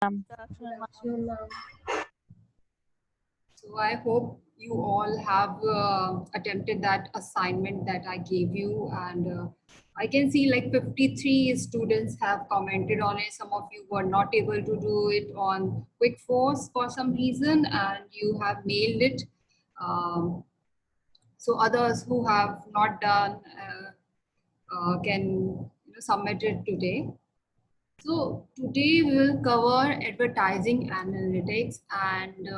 Um, So I hope you all have attempted that assignment that I gave you, and I can see like 53 students have commented on it. Some of you were not able to do it on Quick Force for some reason, and you have mailed it. So others who have not done can submit it today. So today we will cover advertising analytics, and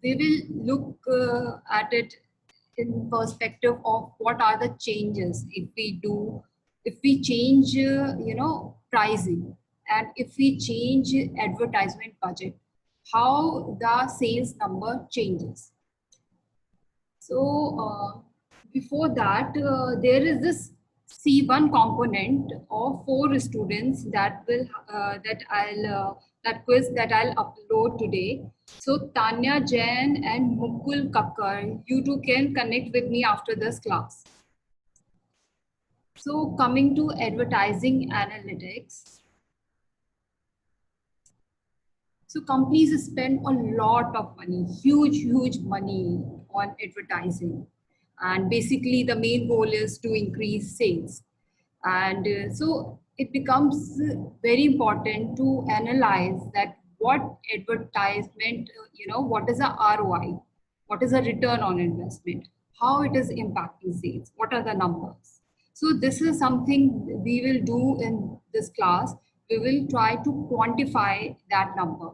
we will look at it in perspective of what are the changes if we change pricing, and if we change advertisement budget, how the sales number changes. So before that, there is this C1 component of 4 students that will that quiz that I'll upload today. So Tanya Jain and Mukul Kakkar, you two can connect with me after this class. So coming to advertising analytics. So companies spend a lot of money, huge money on advertising. And basically the main goal is to increase sales. And so it becomes very important to analyze that what advertisement, what is the ROI, what is the return on investment, how it is impacting sales, what are the numbers. So this is something we will do in this class. We will try to quantify that number,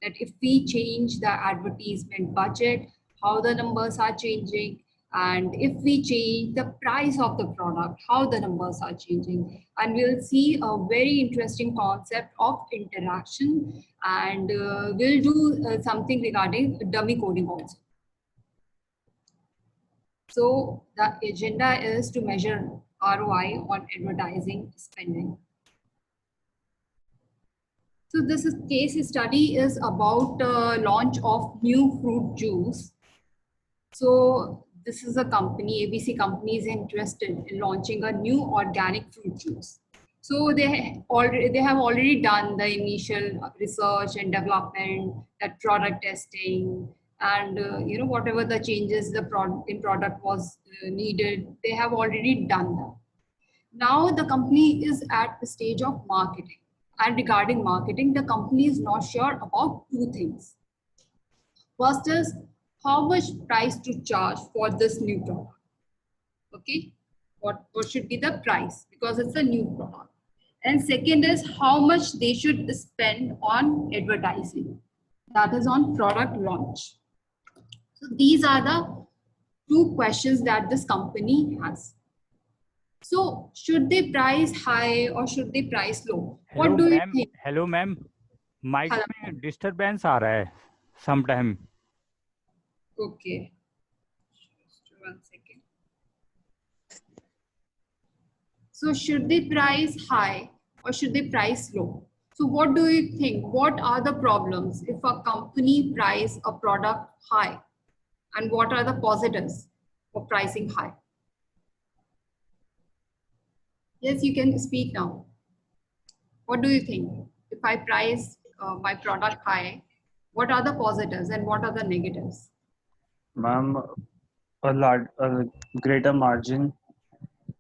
that if we change the advertisement budget, how the numbers are changing, and if we change the price of the product, how the numbers are changing. And we'll see a very interesting concept of interaction, and we'll do something regarding dummy coding also. So the agenda is to measure ROI on advertising spending. So this case study is about launch of new fruit juice. So this is a company, ABC company is interested in launching a new organic fruit juice. So they have already done the initial research and development, that product testing, and whatever the changes the product was needed, they have already done that. Now the company is at the stage of marketing. And regarding marketing, the company is not sure about 2 things. First is how much price to charge for this new product. Okay, what should be the price, because it's a new product. And second is how much they should spend on advertising, that is on product launch. So these are the 2 questions that this company has. So should they price high or should they price low? What do you think? Hello ma'am, mic में disturbance आ रहा है sometime. Okay, just 1 second. So should they price high or should they price low? So what do you think? What are the problems if a company price a product high? And what are the positives for pricing high? Yes, you can speak now. What do you think? If I price my product high, what are the positives and what are the negatives? Ma'am, a greater margin.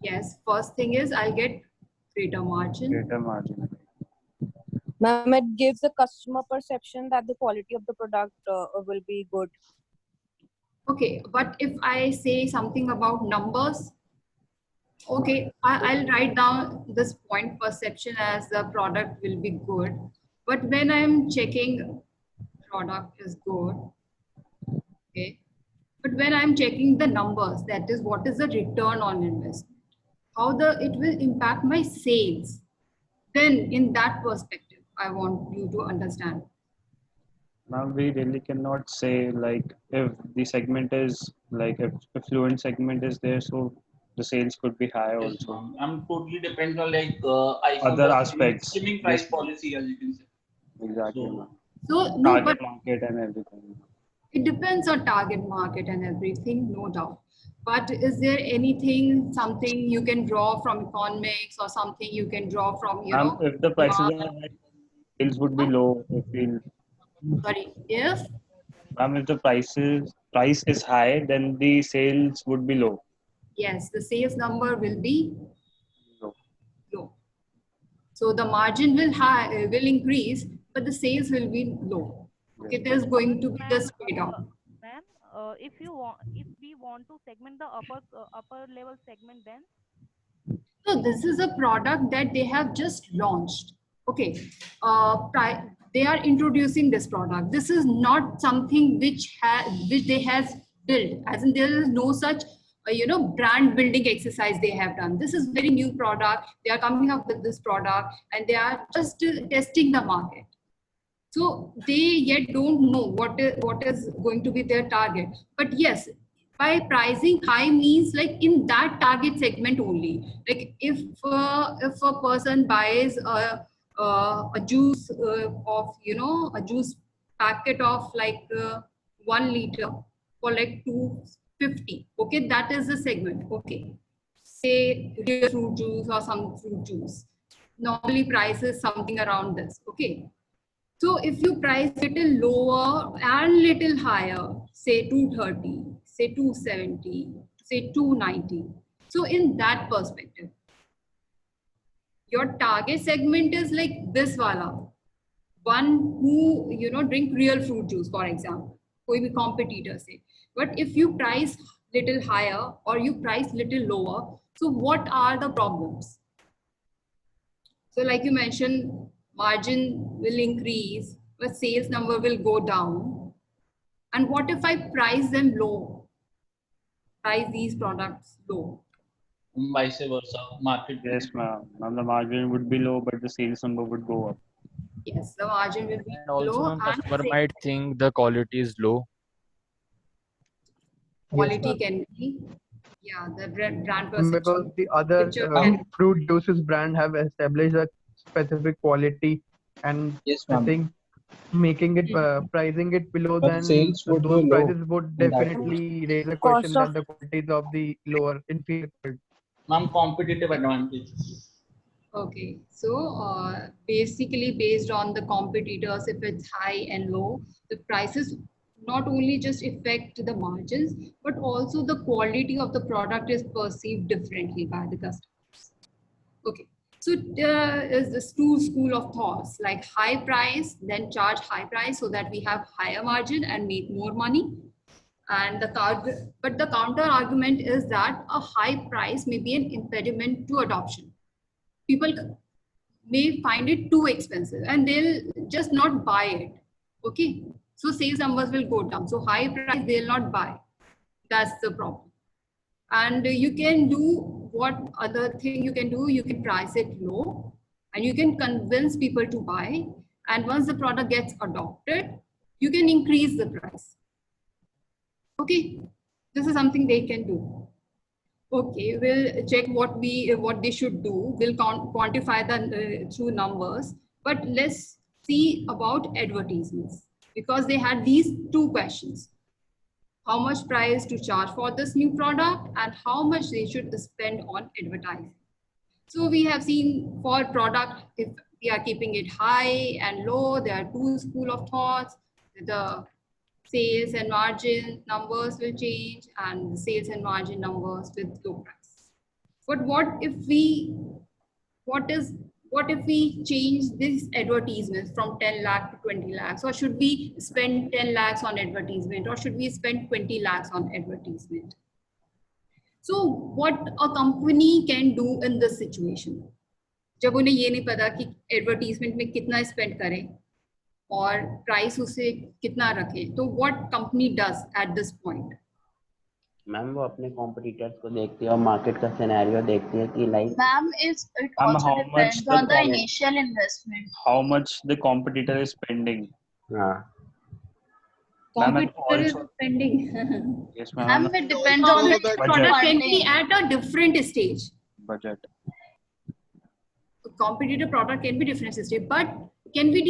Yes, first thing is I'll get greater margin. Greater margin. Ma'am, it gives a customer perception that the quality of the product will be good. Okay, but if I say something about numbers, okay, I'll write down this point perception as the product will be good. But when I'm checking product is good, okay. But when I'm checking the numbers, that is what is the return on investment, how it will impact my sales, then in that perspective, I want you to understand. Now we really cannot say like if the segment is like if affluent segment is there, so the sales could be high also. I'm totally depends on like other aspects. Skimming price policy, as you can say. Exactly. So no, target but market and everything. it depends on target market and everything, no doubt. But is there anything, something you can draw from economics or something you can draw from, If the prices are high, sales would be low if we, Sorry, if ma'am, if the price is high, then the sales would be low. yes, the sales number will be Low. low. So the margin will increase, but the sales will be low. Okay, there's going to be this trade-off. Ma'am, if we want to segment the upper level segment, then So this is a product that they have just launched. Okay, they are introducing this product. This is not something which they has built. As in, there is no such brand building exercise they have done. This is very new product. They are coming up with this product and they are just testing the market. So they yet don't know what is going to be their target. But yes, by pricing high means like in that target segment only. Like if a person buys a juice of a juice packet of like 1 liter for like 250. Okay, that is the segment. Okay, say real fruit juice or some fruit juice. Normally price is something around this. Okay. So if you price little lower and little higher, say 230, say 270, say 290. So in that perspective, your target segment is like this wala. One who, drink real fruit juice, for example, koi bhi competitor say. But if you price little higher or you price little lower, so what are the problems? So like you mentioned, margin will increase, but sales number will go down. And what if I price them low? Price these products low. Vice versa, market. Yes, ma'am. Ma'am, the margin would be low, but the sales number would go up. Yes, the margin will be And also, low. ma'am, And customer might think the quality is low. quality can be, yeah, the brand Because perception. the other Picture can- fruit juices brand have established a specific quality, and Yes, I ma'am. think making it pricing it below But than sales would be those low prices would in that definitely raise a Cost question of- that the quality is of the lower inferior quality. Ma'am, competitive advantage. Okay, so basically based on the competitors, if it's high and low, the prices not only just affect the margins, but also the quality of the product is perceived differently by the customers. Okay, so there is this two school of thoughts, like high price, then charge high price so that we have higher margin and make more money. And but the counter argument is that a high price may be an impediment to adoption. People may find it too expensive and they'll just not buy it. Okay, so sales numbers will go down. So high price they'll not buy. That's the problem. And you can do what other thing you can do. You can price it low and you can convince people to buy. And once the product gets adopted, you can increase the price. Okay, this is something they can do. Okay, we'll check what they should do. We'll quantify the through numbers. But let's see about advertisements, because they had these two questions: how much price to charge for this new product and how much they should spend on advertising. So we have seen for product, if we are keeping it high and low, there are two school of thoughts. The sales and margin numbers will change and the sales and margin numbers with low price. But what if we change this advertisement from 10 lakh to 20 lakhs? Or should we spend 10 lakhs on advertisement, or should we spend 20 lakhs on advertisement? So what a company can do in this situation? जब उन्हें ये नहीं पता कि advertisement में कितना spend करें और प्राइस उसे कितना रखें, तो what company does at this point? Ma'am वो अपने कॉम्पिटिटर्स को देखती है और मार्केट का सिनेरियो देखती है कि like Ma'am, it Ma'am, also how much depends the on the com- initial investment. how much the competitor is spending. हाँ Ma'am, and Competitor is also- spending. Yes, ma'am. Ma'am, and it depends on the Budget. Product can be funding. at a different stage. budget. Competitor product can be different stage, but can we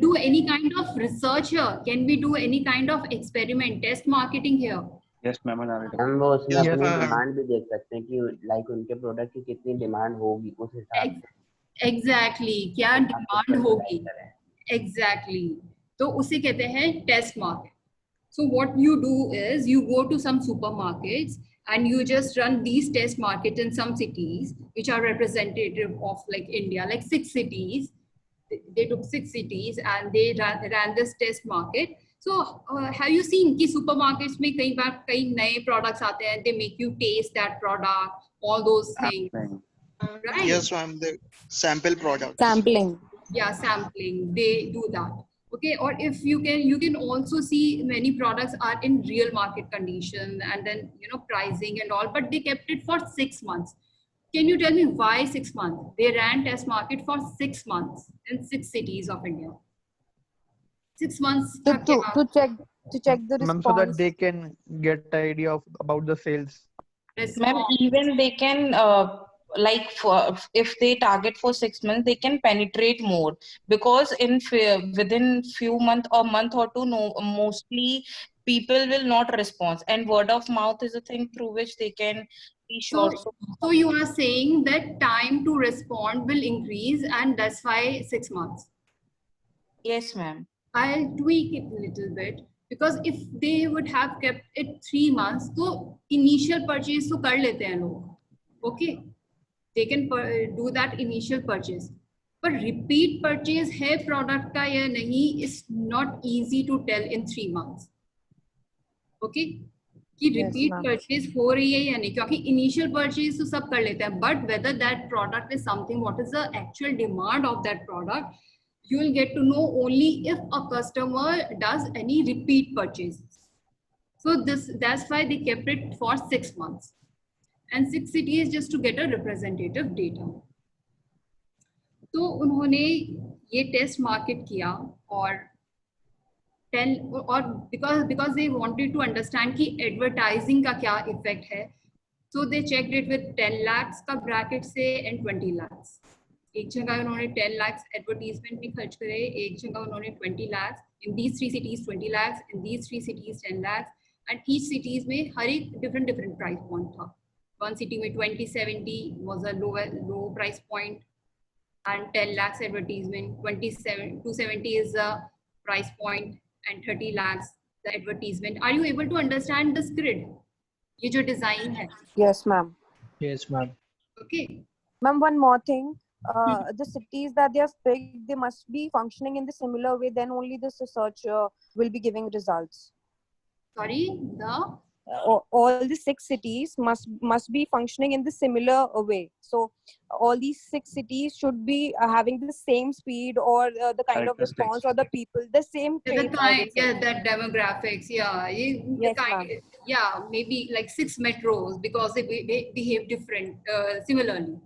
do any kind of research here? Can we do any kind of experiment, test marketing here? Yes, ma'am. And I'll- हम वो उसमें Yes, अपनी ma'am. Demand भी देख सकते हैं कि like उनके प्रोडक्ट की कितनी डिमांड होगी उस हिसाब से Exactly. क्या demand होगी? Exactly. तो उसे कहते हैं test market. So what you do is you go to some supermarkets and you just run these test markets in some cities which are representative of like India, like 6 cities. They took 6 cities and they ran this test market. So have you seen कि supermarkets में कई बार कई नए products आते हैं, they make you taste that product, all those things, right? Yes, ma'am. The sample products. Sampling. Yeah, sampling, they do that. Okay, or if you can also see many products are in real market condition and then pricing and all, but they kept it for 6 months. Can you tell me why 6 months? They ran test market for 6 months in 6 cities of India. 6 months To, का to, क्या to check to check the Ma'am, so that response. they can get the idea of about the sales. Ma'am, even they can like if they target for 6 months, they can penetrate more, because within few month or month or two, no, mostly people will not respond, and word of mouth is a thing through which they can be sure. So you are saying that time to respond will increase and that's why 6 months. Yes, ma'am. I'll tweak it a little bit, because if they would have kept it 3 months, so initial purchase तो कर लेते हैं लोग, okay, they can do that initial purchase, but repeat purchase है product का या नहीं is not easy to tell in 3 months, okay, कि repeat purchase हो रही है या नहीं, क्योंकि initial purchase तो सब कर लेते हैं, but whether that product is something, what is the actual demand of that product, you will get to know only if a customer does any repeat purchases. So that's why they kept it for 6 months and 6 cities just to get a representative data. तो उन्होंने ये test market किया और because they wanted to understand कि advertising का क्या effect है, so they checked it with 10 lakhs का ब्रैकेट से and 20 lakhs. एक जगह उन्होंने 10 lakhs एडवर्टीजमेंट में खर्च करे, एक जगह उन्होंने 20 lakhs. In these 3 cities 20 lakhs, in these 3 cities 10 lakhs, and each cities में हर एक different price point था. One city में 2070 was a low price point and 10 lakhs advertisement, 270 is the price point and 30 lakhs the advertisement. Are you able to understand this grid? ये जो design है. Yes, ma'am. Yes, ma'am. Okay. Ma'am, one more thing. The cities that they have picked, they must be functioning in the similar way. Then only this research will be giving results. Sorry, all the 6 cities must be functioning in the similar way. So all these 6 cities should be having the same speed or the kind of response or the people, the same the traits. kind, yeah, that demographics, yeah, Yes, ma'am. yeah, maybe like 6 metros because they behave different, similarly.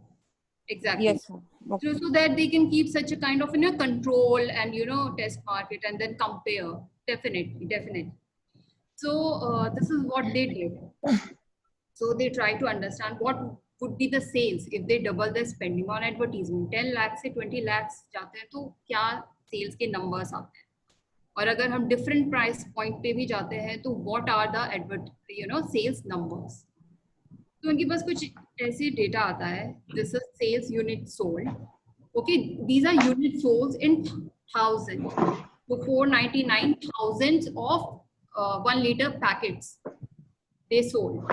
Exactly. Yes, ma'am. Okay. So that they can keep such a kind of control and test market and then compare. Definitely. So this is what they did. So they try to understand what would be the sales if they double their spending on advertisement. 10 lakhs से 20 lakhs जाते हैं तो क्या sales के numbers आते हैं, और अगर हम different price point पे भी जाते हैं तो what are the sales numbers. तो उनके पास कुछ ऐसे डेटा आता है. This is sales unit sold. Okay, these are unit sold in thousands. So 499 thousands of 1 liter packets they sold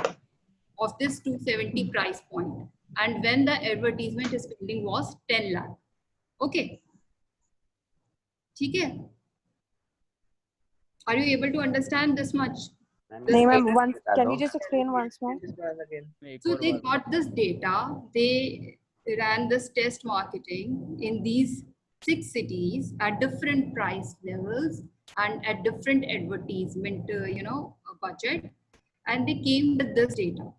of this 270 price point, and when the advertisement spending was 10 lakh. Okay, ठीक है? Are you able to understand this much? No, ma'am. Can you just explain once more? So they got this data, they ran this test marketing in these 6 cities at different price levels and at different advertisement, budget, and they came with this data.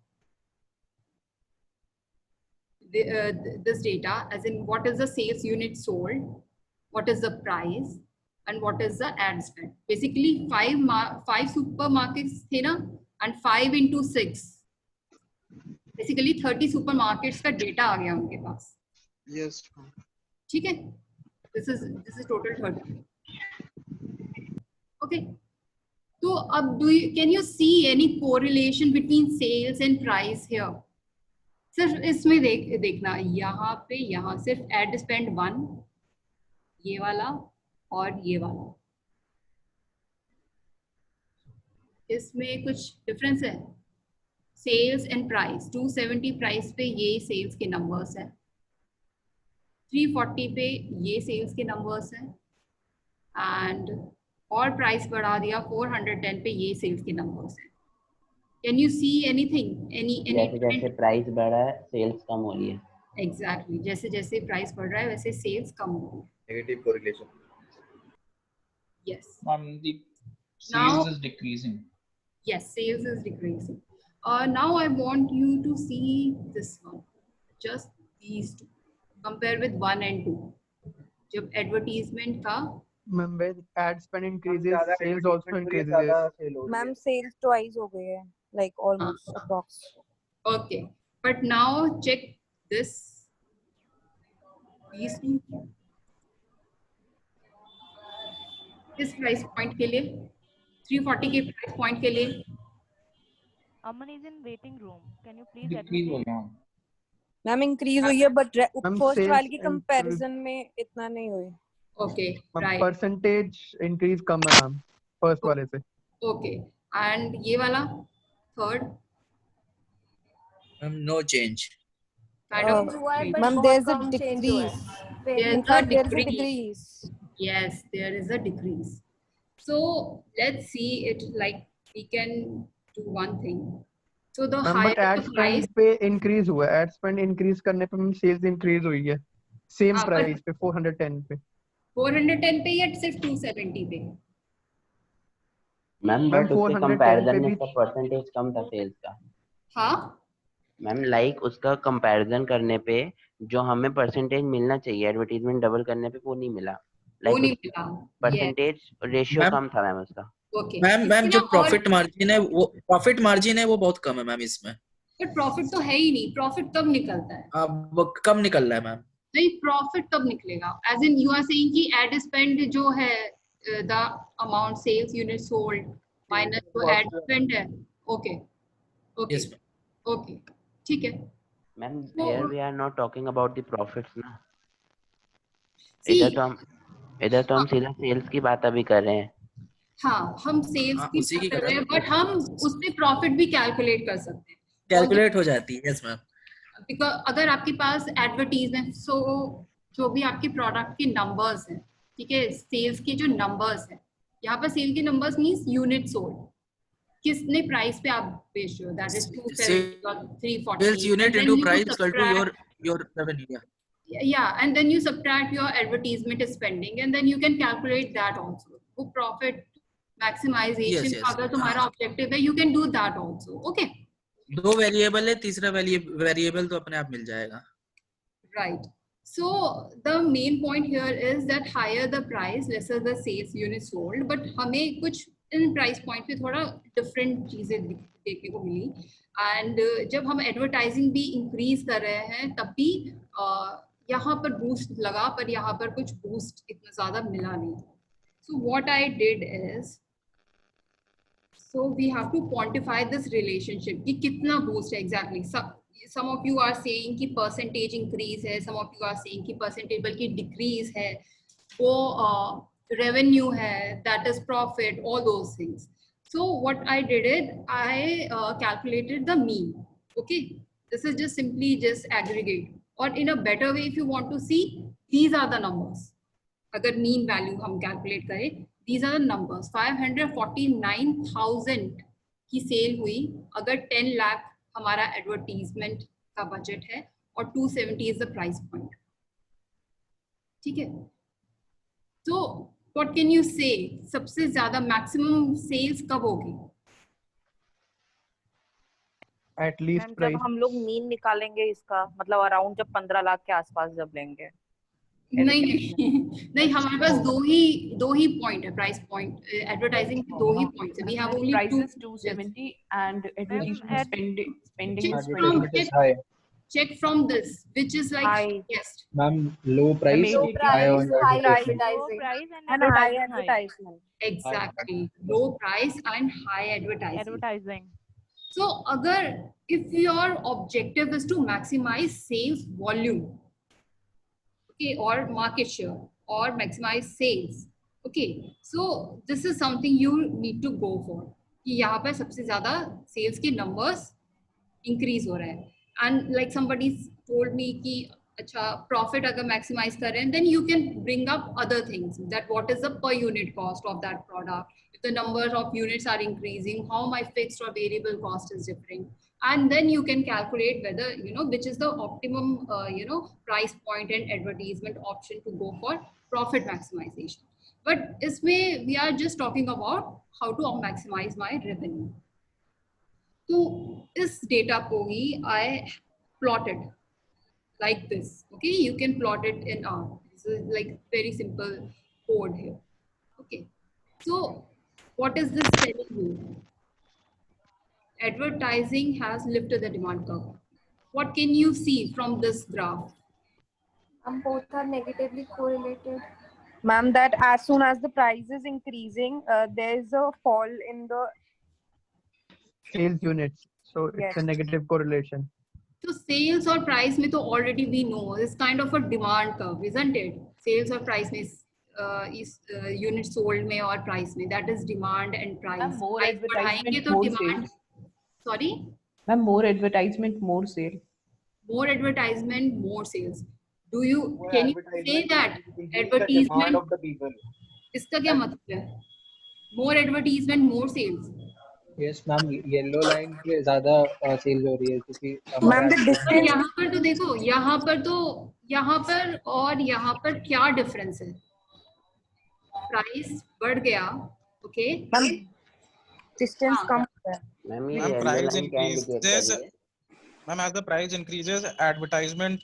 This data, as in what is the sales unit sold, what is the price, and what is the ad spend. Basically, 5 supermarkets थे ना, and 5 into 6. Basically 30 supermarkets का data आ गया उनके पास. Yes. ठीक है? This is total 30. Okay. So अब can you see any correlation between sales and price here? सिर्फ इसमें देखना, यहाँ पे यहाँ सिर्फ ad spend 1, ये वाला और ये वाला, इसमें कुछ डिफरेंस है। सेल्स एंड प्राइस, 270 प्राइस पे ये सेल्स के नंबर्स हैं, 340 पे ये सेल्स के नंबर्स हैं, एंड और प्राइस बढ़ा दिया 410 पे ये सेल्स के नंबर्स हैं। Can you see anything, any जैसे जैसे प्राइस बढ़ रहा है सेल्स कम हो रही है। एग्जैक्टली, जैसे जैसे प्राइस बढ़ रहा है वैसे सेल्स कम हो रही है। Negative correlation. Yes. The Now, sales is decreasing. yes, sales is decreasing. Now I want you to see this one, just these two. Compare with 1 and 2. जब advertisement का Ma'am, when ad spend increases, sales also increases. Ma'am, sales twice हो गए हैं, like almost approx. Okay, but now check this. These two. इस price point के लिए 340 के price point के लिए Aman is in waiting room. Can you please Decrease हो admit? गया। मैम इंक्रीज हुई है बट Ma'am, फर्स्ट sales वाले की and- कंपैरिजन में इतना नहीं हुई. Okay, Ma'am, right. percentage increase कम है मैम first वाले से. Okay, and ये वाला third No change. kind of Ma'am, there's a decrease. there's In a fact, there is a decrease. decrease. Yes, there is a decrease. So let's see it like we can do one thing. So the Ma'am, higher but ad the price, spend पे increase हुआ है. Ad spend increase करने पे ma'am sales increase हुई है. Same हाँ, but- price पे 410 पे. 410 पे या सिर्फ 270 पे? मैम Ma'am, बट उसके 410 कंपैरिजन पे में भी इसका परसेंटेज कम था सेल्स का। हाँ, मैम लाइक उसका कंपैरिजन करने पे जो हमें परसेंटेज मिलना चाहिए एडवर्टीजमेंट डबल करने पे वो नहीं मिला। वो नहीं लाइक मिला। परसेंटेज रेशियो मैम- कम था मैम उसका। ओके, मैम जो प्रॉफिट मार्जिन है वो बहुत कम है मैम इसमें। बट प्रॉफिट तो है ही नहीं। प्रॉफिट कब निकलता है? अब वो कम निकल रहा है मैम। नहीं, प्रॉफिट कब निकलेगा? As in you are saying कि एड स्पेंड जो है the amount sales unit sold minus जो एड स्पेंड है। Okay okay yes ma'am. Okay, ठीक है। मैम तो- here we are not talking about the profits ना। See, इधर तो हम सीधा सेल्स की बात अभी कर रहे हैं। हाँ, हम सेल्स हाँ, की उसी की बात कर कर रहे रहे हैं, बट हम उसमें प्रॉफिट भी कैलकुलेट कर सकते हैं। कैलकुलेट हो जाती है। Yes ma'am. बिकॉज अगर आपके पास एडवर्टीजमेंट, सो जो भी आपके प्रोडक्ट के नंबर्स हैं, ठीक है, सेल्स के जो नंबर्स हैं, यहाँ पर सेल के नंबर्स मींस यूनिट सोल्ड, किसने प्राइस पे आप बेच रहे हो, दैट इज 270 और 340, sales unit into price equal to your revenue. yeah, and then you subtract your advertisement spending and then you can calculate that also. वो profit maximization Yes, का अगर तुम्हारा objective है, you can do that also. Okay, दो variable है, तीसरा variable तो अपने आप मिल जाएगा। right. So the main point here is that higher the price, lesser the sales unit sold. But हमें कुछ इन price point पे थोड़ा different चीजें देखने को मिली, and जब हम advertising भी increase कर रहे हैं तब भी यहाँ पर boost लगा, पर यहाँ पर कुछ boost इतना ज़्यादा मिला नहीं। So what I did is, so we have to quantify this relationship कि कितना boost है exactly. Some of you are saying कि percentage increase है, some of you are saying कि percentage बल्कि decrease है, वो revenue है, that is profit, all those things. So what I did is I calculated the mean. Okay, this is just simply just aggregate. Or in a better way, if you want to see, these are the numbers. अगर mean value हम calculate करें, these are the numbers. 549,000 की cell हुई अगर 10 लाख हमारा advertisement का budget है और 270 इज द प्राइस पॉइंट। ठीक है, तो व्हाट कैन यू से, सबसे ज्यादा मैक्सिमम सेल्स कब होगी? at least जब price. हम लोग मीन निकालेंगे इसका मतलब अराउंड जब 15 लाख के आसपास जब लेंगे। नहीं, हमारे पास दो ही पॉइंट है, प्राइस पॉइंट, एडवर्टाइजिंग के दो ही पॉइंट्स है। We have only price two. is 270 and advertisement spending is check from this which is like highest. Ma'am, low price, high on and high advertisement. Exactly, low price and high advertising. So agar if your objective is to maximize sales volume, okay, or market share or maximize sales, Okay, so this is something you need to go for कि यहाँ पर सबसे ज़्यादा sales के numbers increase हो रहा है. And like somebody told me कि अच्छा profit अगर maximize कर रहे हैं, then you can bring up other things, that what is the per unit cost of that product, if the number of units are increasing, how my fixed or variable cost is differing, and then you can calculate whether which is the optimum price point and advertisement option to go for profit maximization. But इसमें we are just talking about how to maximize my revenue. तो इस data को ही I plotted like this. Okay, you can plot it in R. This is like very simple code here. Okay, so what is this telling you? Advertising has lifted the demand curve. What can you see from this graph? Both are negatively correlated. Ma'am, that as soon as the price is increasing, there is a fall in the sales units. So it's Yes. a negative correlation. So sales or price में तो already we know is kind of a demand curve, isn't it? Sales or price में is unit sold में और price में, that is demand and price. More Price बढ़ाएंगे advertisement, तो more demand. sales. Sorry. Ma'am, more advertisement, more sale. More advertisement, more sales. Do you More can you say advertisement that increase the advertisement? demand of the people. इसका क्या मतलब है? More advertisement, more sales. Yes ma'am yellow line पे ज्यादा sales हो रही है क्योंकि हमारा Ma'am, the distance. यहाँ पर तो देखो, यहाँ पर और यहाँ पर क्या डिफरेंस है? प्राइस बढ़ गया, ओके? Distance कम होता है. मैम ये Ma'am, येलो price लाइन क्या इंडिकेट कर increases. रही है? Ma'am, as the price increases, advertisement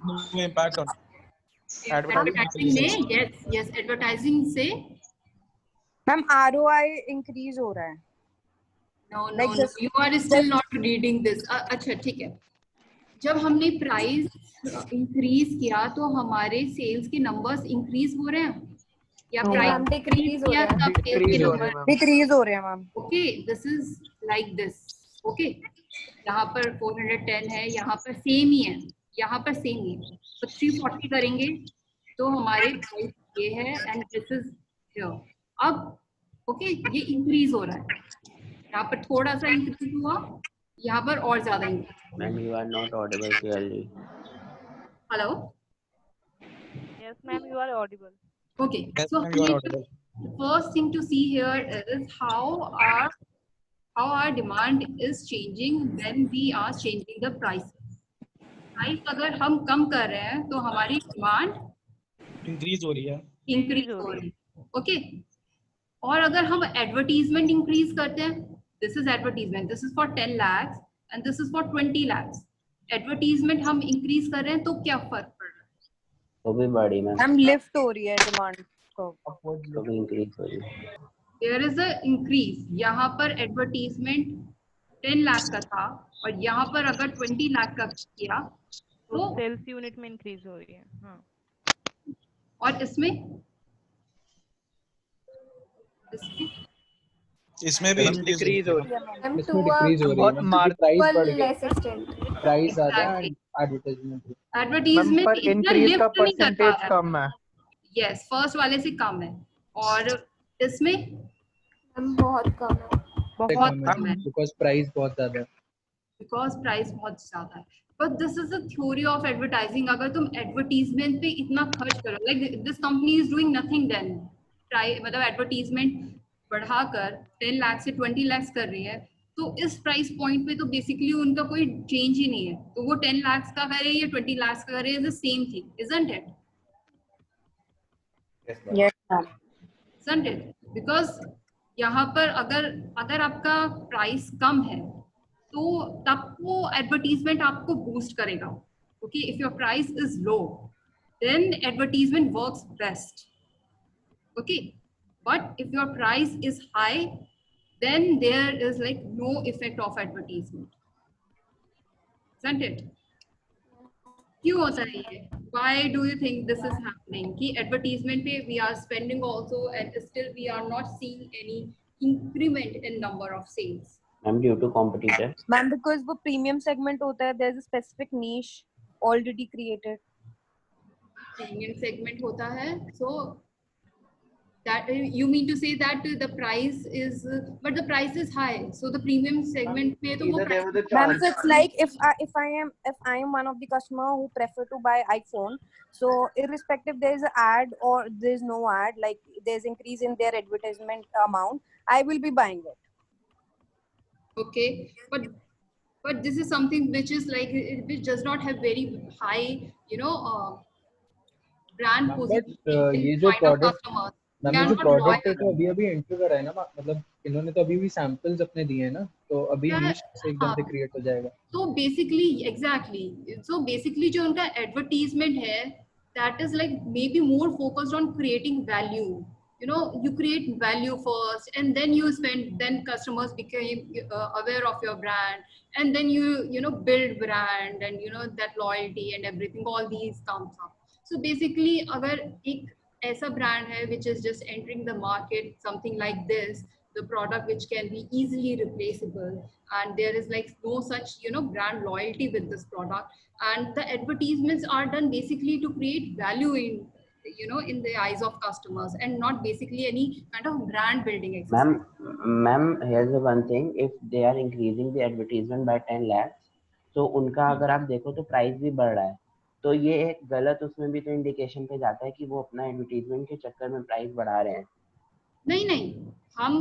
no impact on advertising Advertising increases. में yes advertising से Ma'am, ROI increase हो रहा है. no, you are still not reading this. अच्छा ठीक है. जब हमने प्राइस इंक्रीज किया तो हमारे सेल्स के नंबर्स इंक्रीज हो रहे हैं या प्राइस डिक्रीज हो रहा है? तब सेल्स के नंबर Decrease हो रहे हैं ma'am. Okay, this is like this. Okay, यहाँ पर 410 है, यहाँ पर सेम ही है, यहाँ पर सेम ही है. तो 340 करेंगे तो हमारे प्राइस ये है एंड दिस इज हियर. अब ओके, ये इंक्रीज हो रहा है, यहाँ पर थोड़ा सा इंक्रीज हुआ, यहाँ पर और ज्यादा increase. Ma'am you are not audible clearly. Hello. Yes, ma'am, you are audible. Okay, Yes, so ma'am, you are audible. the first thing to see here is how our demand is changing when we are changing the prices. Price अगर हम कम कर रहे हैं तो हमारी demand Increase हो रही है. इंक्रीज हो रही है. ओके, और अगर हम एडवर्टीजमेंट इंक्रीज करते हैं, this is advertisement, this is for 10 lakhs and this is for 20 lakhs. Advertisement हम इंक्रीज कर रहे हैं तो क्या फर्क पड़ रहा है? वो भी बढ़ी मैम. मैम लिफ्ट हो रही है डिमांड को. वो भी इंक्रीज हो रही है. There is a increase. यहाँ पर एडवर्टीजमेंट 10 लाख का था और यहाँ पर अगर 20 लाख का किया तो सेल्स यूनिट में इंक्रीज हो रही है. हाँ. और इसमें इसमें भी डिक्रीज हो रही है. मैम इसमें डिक्रीज हो रही है क्योंकि प्राइस बढ़ गया. प्राइस ज्यादा Exactly. एंड एडवर्टाइजमेंट एडवर्टीजमेट पर इतना increase का लिफ्ट नहीं कर percentage पा रहा. कम है. यस, फर्स्ट वाले से कम है और इसमें बहुत कम है. बहुत कम है बिकॉज प्राइस बहुत ज्यादा है. बिकॉज प्राइस बहुत ज्यादा है. But this is the theory of advertising. अगर तुम एडवर्टीजमेंट पे इतना खर्च करो, like this company is doing nothing, then मतलब एडवर्टीजमेंट बढ़ाकर 10 लाख से 20 लाख कर रही है, तो इस प्राइस पॉइंट पे तो बेसिकली उनका कोई चेंज ही नहीं है. तो वो 10 लाख का करे या 20 लाख का करे, is the same thing, isn't it? Yes, ma'am. isn't it? Because यहाँ पर अगर आपका प्राइस कम है तो तब वो एडवर्टीजमेंट आपको बूस्ट करेगा. Okay, if your price is low then advertisement works best. Okay, but if your price is high then there is like no effect of advertisement, isn't it? क्यों होता है ये? Why do you think this is happening? कि advertisement पे we are spending also and still we are not seeing any increment in number of sales. Ma'am, due to competitor. Ma'am, because वो premium segment होता है, there's a specific niche already created. Premium segment होता है, so That you mean to say that the price is, but the price is high, so the premium segment में तो वो price. Ma'am, so it's like if I am one of the customer who prefer to buy iPhone, so irrespective there is an ad or there is no ad, like there's increase in their advertisement amount, I will be buying it. Okay, but this is something which is like, which does not have very high, brand position ये in जो mind of product customers. Ma'am They ये are जो not product है loyal. तो अभी enter करा है ना, मतलब इन्होंने तो अभी भी सैंपल्स अपने दिए हैं ना, तो अभी Yeah, नीश से एकदम से क्रिएट हो जाएगा. So basically जो उनका advertisement है, that is like maybe more focused on creating value. You create value first, and then you spend, then customers became aware of your brand, and then you build brand, and that loyalty and everything, all these comes up. So basically अगर एक ऐसा brand है which is just entering the market, something like this, the product which can be easily replaceable, and there is like no such brand loyalty with this product, and the advertisements are done basically to create value in the eyes of customers, and not basically any kind of brand building exercise. Ma'am, here's the one thing. If they are increasing the advertisement by 10 lakhs, तो उनका अगर आप देखो तो price भी बढ़ रहा है, तो ये एक गलत उसमें भी तो इंडिकेशन पे जाता है कि वो अपना एडवर्टीजमेंट के चक्कर में प्राइस बढ़ा रहे हैं. नहीं, हम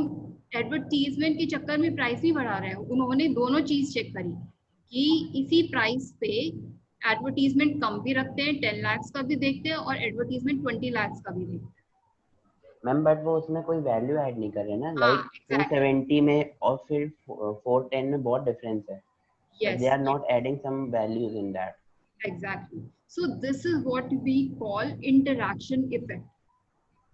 एडवर्टीजमेंट के चक्कर में प्राइस नहीं बढ़ा रहे हैं. उन्होंने दोनों चीज चेक करी कि इसी प्राइस पे एडवर्टीजमेंट कम भी रखते हैं, 10 lakhs का भी देखते हैं, और एडवर्टीजमेंट 20 lakhs का भी देखते हैं. मैम बट वो उसमें कोई वैल्यू ऐड नहीं कर रहे ना, लाइक 270 में और फिर 410 में बहुत डिफरेंस है. Yes. They are not adding some values in that. Exactly. So this is what we call interaction effect.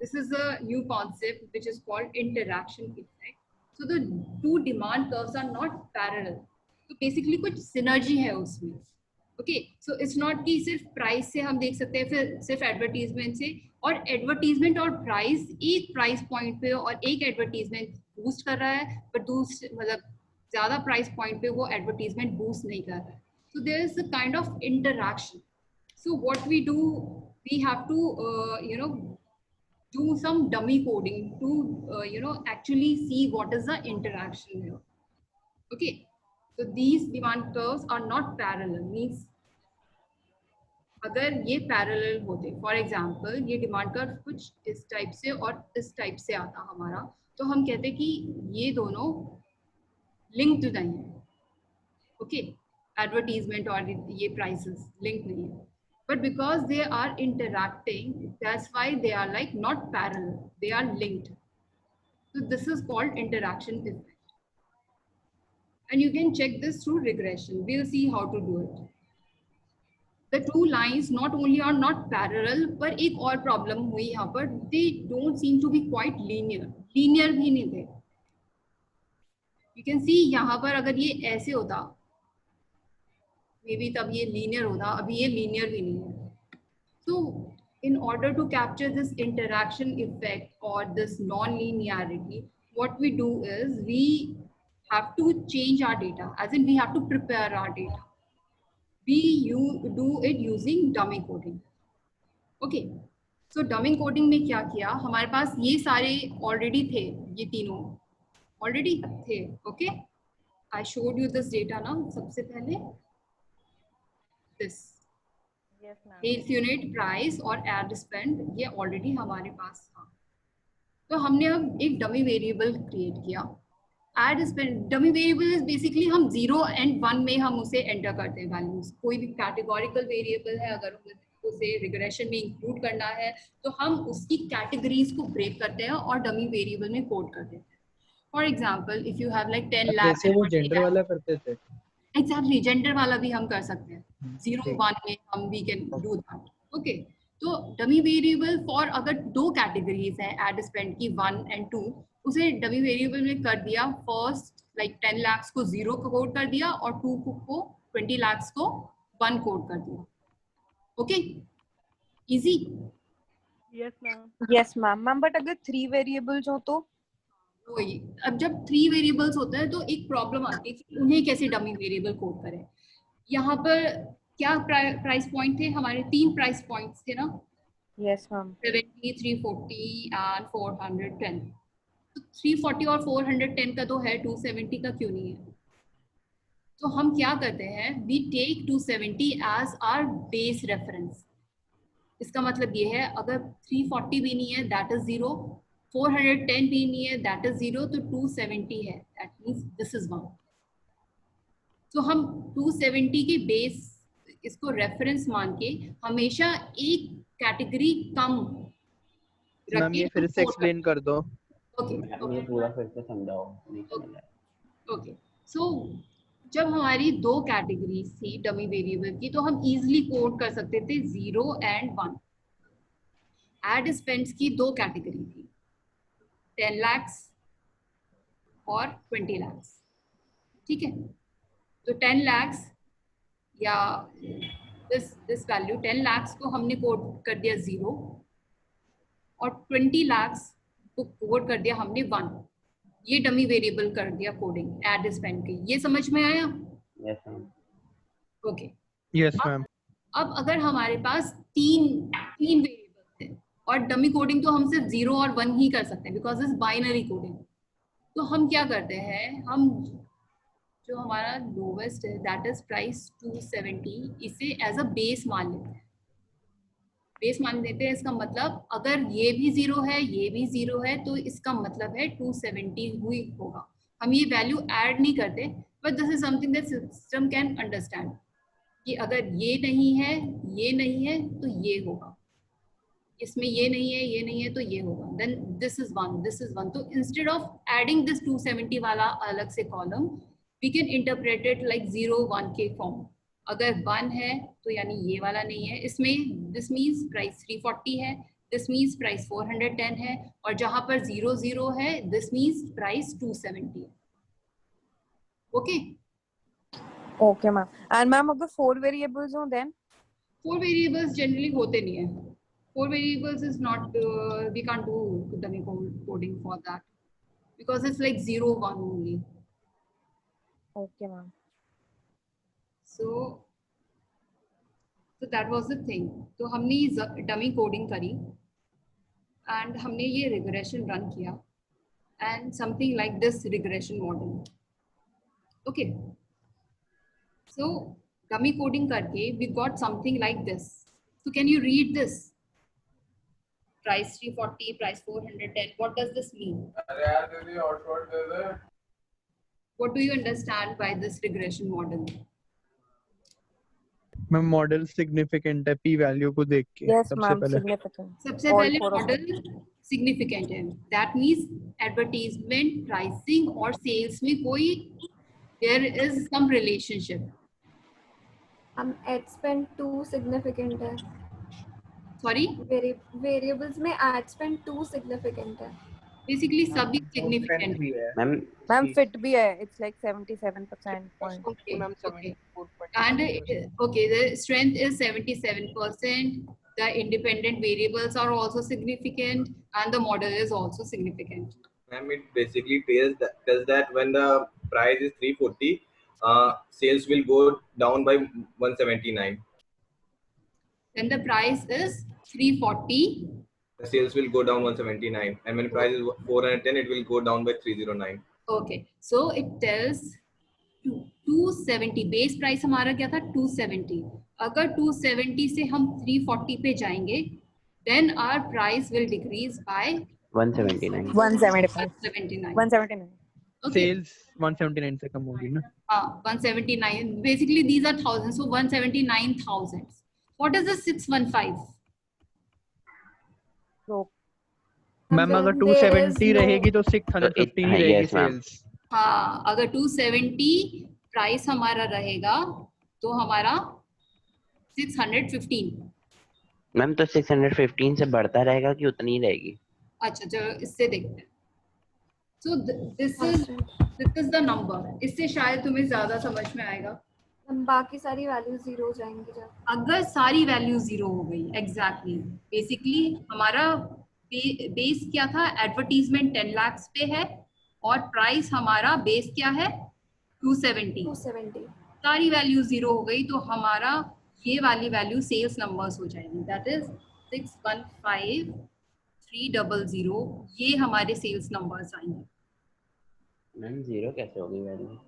This is a new concept which is called interaction effect. So the two demand curves are not parallel. So basically कुछ synergy है उसमें. Okay. So it's not कि सिर्फ price से हम देख सकते हैं, फिर सिर्फ advertisement से, और advertisement और price एक price point पे और एक advertisement boost कर रहा है, but दूसरे मतलब ज़्यादा price point पे वो advertisement boost नहीं कर रहा है. So there is a kind of interaction. So what we do, we have to, do some dummy coding to, actually see what is the interaction here. Okay. So these demand curves are not parallel. Means अगर ये parallel होते, for example, ये demand curve कुछ इस type से और इस type से आता हमारा, तो हम कहते कि ये दोनों linked नहीं है. Okay. Advertisement और ये prices linked नहीं है. But because they are interacting, that's why they are like not parallel. They are linked. So this is called interaction effect. And you can check this through regression. We'll see how to do it. The two lines not only are not parallel, but एक और problem हुई यहाँ पर, they don't seem to be quite linear. Linear भी नहीं थे. You can see यहाँ पर अगर ये ऐसे होता, maybe तब ये linear होता, अभी ये linear भी नहीं है. So in order to capture this interaction effect or this non-linearity, what we do is we have to change our data, as in we have to prepare our data. We do it using dummy coding. Okay. So dummy coding में क्या किया, हमारे पास ये सारे already थे, ये तीनों already थे. Okay. I showed you this data ना सबसे पहले. This. Yes, ma'am. Sales unit, price और ad spend ये already हमारे पास था. तो हमने अब एक dummy variable create किया. Ad spend dummy variable is basically हम 0 and 1 में हम उसे enter करते हैं values. कोई भी categorical variable है, अगर उसे regression में include करना है, तो हम उसकी categories को break करते हैं और dummy variable में code कर देते हैं. For example, if you have like 10 lakh. जैसे वो gender वाला करते थे. Exactly, gender वाला भी हम कर सकते हैं. 0, 1 में हम we can do that. Okay. तो dummy variable for अगर दो categories हैं ad spend की 1 and 2, उसे dummy variable में कर दिया first like 10 lakhs को 0 को कोड कर दिया और 2 को 20 lakhs को 1 कोड कर दिया. Okay, easy. Yes, ma'am. Yes, ma'am. Ma'am, but अगर 3 variables हो तो? वही, अब जब 3 variables होता है तो एक प्रॉब्लम आती है कि उन्हें कैसे डमी वेरिएबल कोड करें. यहाँ पर क्या प्राइस पॉइंट थे हमारे, 3 प्राइस पॉइंट्स थे ना. Yes, ma'am. 70, 340 and 410. तो 340 और 410 का तो है, 270 का क्यों नहीं है? तो हम क्या करते हैं, we take 270 as our base reference. इसका मतलब ये है अगर 340 भी नहीं है that is 0, 410 भी नहीं है that is 0, तो 270 है, that means this is 1. तो हम 270 के बेस इसको रेफरेंस मान के हमेशा एक कैटेगरी कम मैम ये फिर से एक्सप्लेन कर दो। ओके ये पूरा फिर से समझाओ। ओके सो जब हमारी दो कैटेगरी थी डमी वेरिएबल की, तो हम इजीली कोड कर सकते थे 0 and 1. एड स्पेंड्स की दो कैटेगरी थी, 10 lakhs और 20 lakhs. ठीक है, तो 10 lakhs या दिस वैल्यू 10 lakhs को हमने कोड कर दिया 0 और 20 lakhs को कोड कर दिया हमने 1. ये डमी वेरिएबल कर दिया कोडिंग एड स्पेंड की. ये समझ में आया? Yes ma'am. Okay yes ma'am. अब अगर हमारे पास तीन वेरिएबल्स हैं और डमी कोडिंग तो हम सिर्फ 0 और 1 ही कर सकते हैं बिकॉज इज बाइनरी कोडिंग. तो हम क्या करते हैं, हम जो हमारा लोवेस्ट है दैट इज प्राइस 270, इसे एज अ बेस मान लेते हैं. बेस मान लेते हैं इसका मतलब अगर ये भी 0 है ये भी 0 है तो इसका मतलब है 270 हुई होगा. हम ये वैल्यू ऐड नहीं करते, but this is something that system can understand कि अगर ये नहीं है तो ये होगा, इसमें ये नहीं है तो ये होगा. Then this is 1. तो इंस्टेड ऑफ एडिंग दिस 270 वाला अलग से column, we can interpret it like 0 1 के फॉर्म. अगर 1 है तो यानी ये वाला नहीं है, इसमें दिस मीन्स प्राइस 340 है, दिस मीन्स प्राइस 410 है, और जहां पर 0 0 है दिस मीन्स प्राइस 270 है. Okay okay ma'am. And ma'am अगर 4 वेरिएबल्स हो देन? 4 वेरिएबल्स जनरली होते नहीं है. 4 variables is not we can't do dummy coding for that because it's like 0 1 only. Okay ma'am. So that was the thing. तो हमने dummy coding करी and हमने ये रिग्रेशन रन किया and something like this regression model. Okay so dummy coding करके we got something like this. So can you read this? Price 340, price 410. What does this mean? What do you understand by this regression model? Ma'am model significant है p value को देख के. Yes सबसे ma'am, पहले significant. सबसे पहले model significant है. That means advertisement, pricing और sales में कोई there is some relationship. हम ad spend 2 significant है. Sorry? Variables में ad spend 2 significant है. Basically सभी significant है. मैम fit भी है. It's like 77% point. Okay. And okay, the strength is 77%. The independent variables are also significant, and the model is also significant. Ma'am, it basically tells that when the price is 340, sales will go down by 179. When the price is 340, the sales will go down 179, and when price is 410, it will go down by 309. Okay, so it tells 270. Base price हमारा क्या था 270. अगर 270 से हम 340 पे जाएंगे, then our price will decrease by 179. 179. Sales 179 से कम होगी ना. 179. Basically these are thousands, so 179,000. What is the 615? Ma'am अगर 270 रहेगी तो 615 रहेगी सेल्स. हाँ, अगर 270 प्राइस हमारा रहेगा तो हमारा 615. मैम तो 615 से बढ़ता रहेगा कि उतनी ही रहेगी? अच्छा चलो इससे देखते हैं. So this is the number. इससे शायद तुम्हें ज्यादा समझ में आएगा. बाकी सारी वैल्यू 0 हो जाएंगी जब. अगर सारी वैल्यू 0 हो गई, एग्जैक्टली. बेसिकली हमारा बेस क्या था, एडवर्टीजमेंट 10 lakhs पे है और प्राइस हमारा बेस क्या है 270. सारी वैल्यू 0 हो गई तो हमारा ये वाली वैल्यू सेल्स नंबर्स हो जाएगी. दैट इज 615300 ये हमारे सेल्स नंबर्स आएंगे। मैम जीरो कैसे होगी वैल्यू?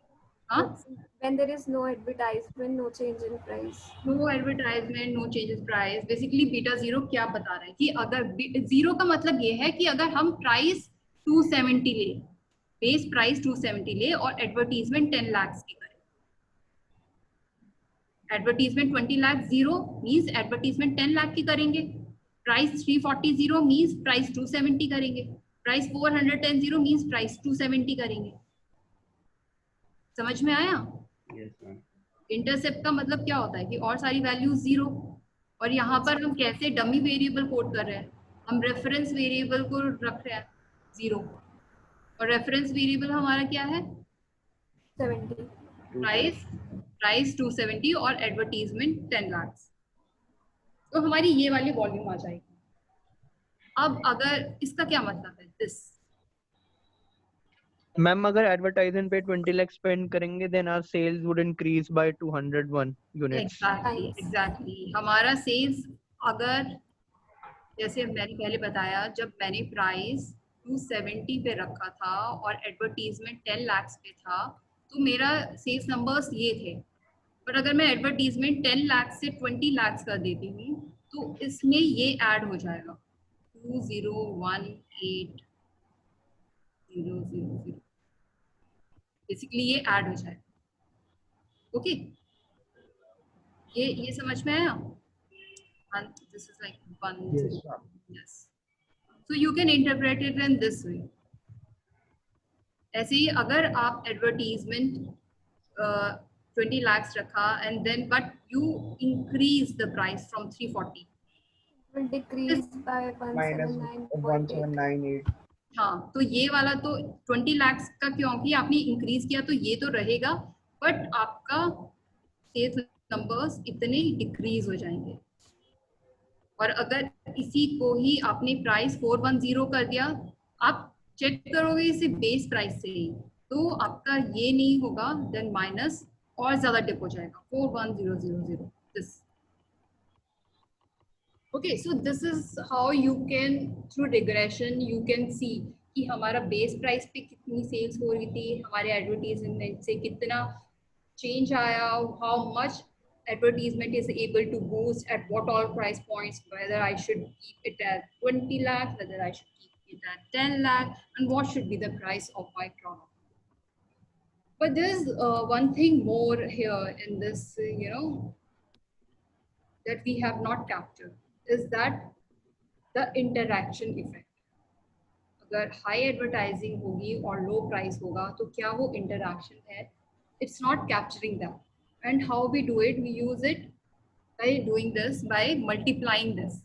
हाँ, when there is no advertisement, no change in price. No advertisement, no changes price. Basically beta zero क्या बता रहा है कि अगर जीरो का मतलब ये है कि अगर हम प्राइस 270 ले, बेस प्राइस 270 ले और एडवर्टीजमेंट 10 लाख की करें, advertisement 20 lakh zero means advertisement 10 lakh की करेंगे, प्राइस 340 जीरो मींस प्राइस 270 करेंगे, प्राइस 410 जीरो मींस प्राइस 270 करेंगे। समझ में आया? Yes ma'am. इंटरसेप्ट का मतलब क्या होता है कि और सारी वैल्यूज जीरो, और यहाँ पर हम कैसे डमी वेरिएबल कोड कर रहे हैं, हम रेफरेंस वेरिएबल को रख रहे हैं जीरो, और रेफरेंस वेरिएबल हमारा क्या है 70. प्राइस 270 और एडवर्टीजमेंट 10 लाख। तो हमारी ये वाली वॉल्यूम आ जाएगी। अब अगर इसका क्या मतलब है दिस, मैम अगर एडवर्टाइजमेंट पे 20 लाख स्पेंड करेंगे then our sales would increase by 201 units. Exactly हमारा सेल्स, अगर जैसे मैंने पहले बताया, जब मैंने प्राइस 270 पे रखा था और एडवर्टीजमेंट 10 लाख पे था तो मेरा सेल्स नंबर्स ये थे। पर अगर मैं एडवर्टीजमेंट 10 लाख से 20 लाख कर देती हूँ तो इसमें ये ऐड हो जाएगा 2018000, बेसिकली ये ऐड हो जाएगा। ओके, ये समझ में आया? This is like 1. Yes. So you can interpret it in this way. ऐसे ही अगर आप एडवर्टीजमेंट 20 lakhs रखा and then but you increase the price from 340, Will decrease by 179.8. हाँ, तो ये वाला तो 20 lakhs का क्योंकि आपने इंक्रीज किया तो ये तो रहेगा, बट आपका सेल्स नंबर्स इतने डिक्रीज हो जाएंगे। और अगर इसी को ही आपने प्राइस 410 कर दिया, आप चेक करोगे इसे बेस प्राइस से ही, तो आपका ये नहीं होगा, देन माइनस और ज्यादा डिप हो जाएगा 41000 this. Okay, so this is how you can through regression you can see कि हमारा बेस प्राइस पे कितनी सेल्स हो रही थी, हमारे एडवर्टीजमेंट से कितना चेंज आया, how much advertisement is able to boost at what all price points, whether I should keep it at 20 lakh, whether I should keep it at 10 lakh, and what should be the price of my product. But there's one thing more here in this, that we have not captured, is that the interaction effect. अगर high advertising होगी और low price होगा तो क्या वो interaction है? It's not capturing that. And how we do it? We use it by doing this, by multiplying this.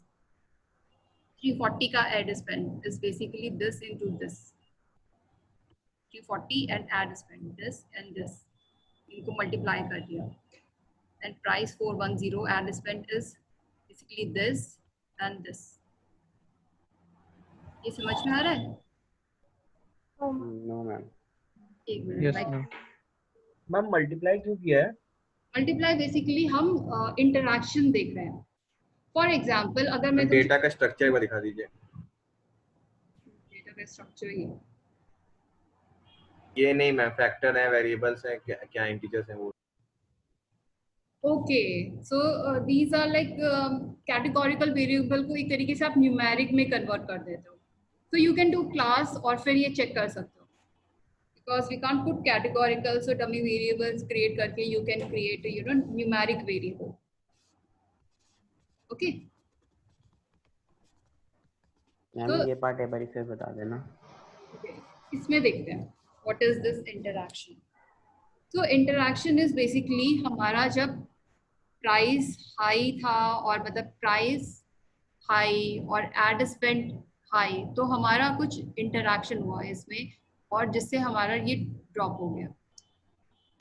340 का ad spend is basically this into this. 340 and ad spend this and this. इनको multiply कर दिया. And price 410 ad spend is basically this and this. ये समझ में आ रहा है? No ma'am. एक minute. Yes ma'am. Ma'am multiply क्यों किया है? मल्टीप्लाई बेसिकली हम इंटरैक्शन देख रहे हैं। फॉर एग्जांपल अगर मैं डेटा का स्ट्रक्चर एक बार दिखा दीजिए। डेटा का स्ट्रक्चर ये नहीं मैम, फैक्टर है, वेरिएबल्स है, क्या इंटीजर्स हैं वो। Okay, so these are like categorical variable को एक तरीके से आप न्यूमेरिक में कन्वर्ट कर देते हो, तो यू कैन डू क्लास और फिर ये चेक कर सकते हो। Because we can't put categorical, so dummy variables create करके you can create numeric variable. Okay. Ma'am ये पार्ट एक बार फिर बता देना। Okay. इसमें देखते हैं what is this interaction. So interaction is basically हमारा जब price high था और मतलब price high और ad spend high, तो हमारा कुछ interaction हुआ इसमें और जिससे हमारा ये ड्रॉप हो गया।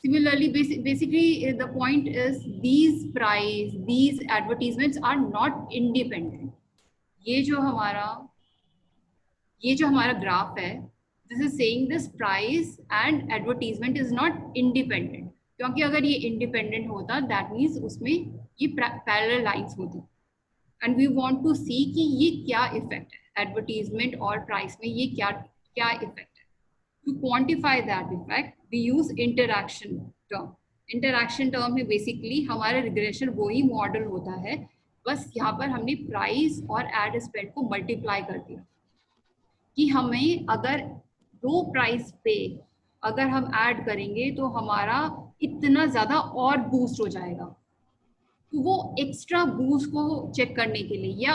Similarly, basically the point is these advertisements are not independent. ये जो हमारा ग्राफ है, this is saying this price and advertisement is not independent. क्योंकि अगर ये independent होता, that means उसमें ये parallel lines होती, एंड वी वांट टू सी कि ये क्या इफेक्ट है एडवर्टीजमेंट और प्राइस में, ये क्या क्या इफेक्ट है. To quantify that effect we use interaction term. Interaction term में बेसिकली हमारा रिग्रेशन वही मॉडल होता है, बस यहाँ पर हमने प्राइस और एड स्पेंड को मल्टीप्लाई कर दिया कि हमें अगर लो प्राइस पे अगर हम ऐड करेंगे तो हमारा इतना ज़्यादा और बूस्ट हो जाएगा. तो वो एक्स्ट्रा बूस्ट को चेक करने के लिए, या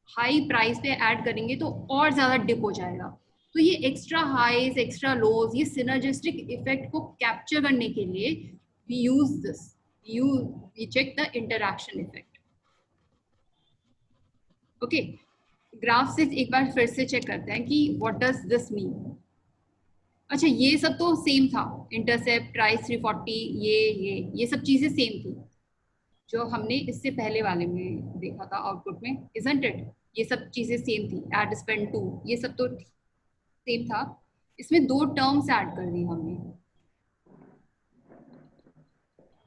हाई प्राइस पे ऐड करेंगे तो और ज़्यादा डिप हो जाएगा. तो ये एक्स्ट्रा हाईज एक्स्ट्रा लोज, ये सिनर्जिस्टिक इफेक्ट को कैप्चर करने के लिए we use this, we check the interaction effect. Okay, graph से एक बार फिर से चेक करते हैं कि what does this mean. अच्छा, ये सब तो सेम था, इंटरसेप्ट, प्राइस 340, ये सब चीजें सेम थी जो हमने इससे पहले वाले में देखा था आउटपुट में, isn't it? ये सब चीजें सेम थी, एड स्पेंड 2, ये सब तो सेम था. इसमें 2 टर्म्स ऐड कर दी हमने.